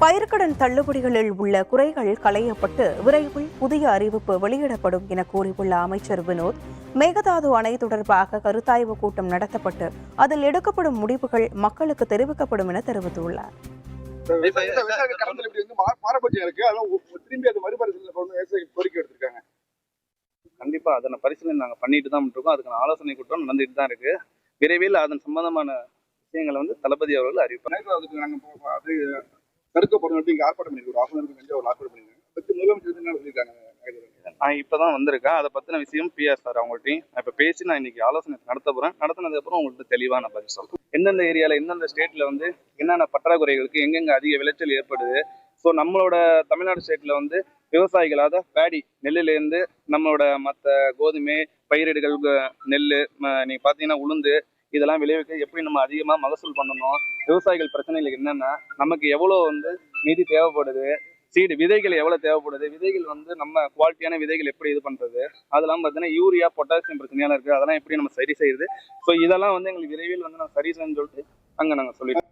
பயிர்க்கடன் தள்ளுபடிகளில் உள்ள குறைகள் களையப்பட்டு விரைவில் புதிய அறிவிப்பு வெளியிடப்படும் என கூறியுள்ள அமைச்சர் வினோத், மேகதாது அணை தொடர்பாக கருத்தாய்வு கூட்டம் நடத்தப்பட்டு அதில் எடுக்கப்படும் முடிவுகள் மக்களுக்கு தெரிவிக்கப்படும் என தெரிவித்துள்ளார். கண்டிப்பா அதனை பரிசீலனை நாங்கள் பண்ணிட்டு தான் இருக்கோம். அதுக்கான ஆலோசனை கூட்டம் நடந்துட்டு தான் இருக்கு. விரைவில் அதன் சம்பந்தமான விஷயங்களை தளபதி அவர்கள் அறிவிப்பாங்க. அதுக்கு நாங்கள் அது தடுக்கப்படும் இங்கே ஆர்ப்பாட்டம் பண்ணிருக்கோம். ஆர்ப்பாட்டம் பண்ணிருக்காங்க. முதலமைச்சர் என்ன சொல்லியிருக்காங்க? நான் இப்பதான் வந்திருக்கேன். அதை பத்தின விஷயம் பிஆர் சார் அவங்கள்ட்டையும் இப்ப பேசி நான் இன்னைக்கு ஆலோசனை நடத்த போறேன். நடத்தினதுக்கு அப்புறம் உங்கள்கிட்ட தெளிவா நான் பதில் சொல்றேன். எந்தெந்த ஏரியால எந்தெந்த ஸ்டேட்ல என்னென்ன பற்றாக்குறைகளுக்கு எங்கெங்க அதிக விளைச்சல் ஏற்படுது. ஸோ நம்மளோட தமிழ்நாடு ஸ்டேட்ல விவசாயிகளாக பேடி நெல்லுலேருந்து நம்மளோட மற்ற கோதுமை பயிரிடுகள் நெல் நீங்க பாத்தீங்கன்னா உளுந்து இதெல்லாம் விளைவிக்க எப்படி நம்ம அதிகமா மகசூல் பண்ணணும், விவசாயிகள் பிரச்சனைகள் என்னன்னா, நமக்கு எவ்வளவு நிதி தேவைப்படுது, சீடு விதைகள் எவ்வளவு தேவைப்படுது, விதைகள் நம்ம குவாலிட்டியான விதைகள் எப்படி இது பண்றது, அதெல்லாம் பார்த்தீங்கன்னா யூரியா பொட்டாசியம் பிரச்சனையான இருக்கு, அதெல்லாம் எப்படி நம்ம சரி செய்யுது. ஸோ இதெல்லாம் எங்களுக்கு விரைவில் நான் சரி செய்யணும்னு சொல்லிட்டு அங்கே நாங்கள் சொல்லிட்டோம்.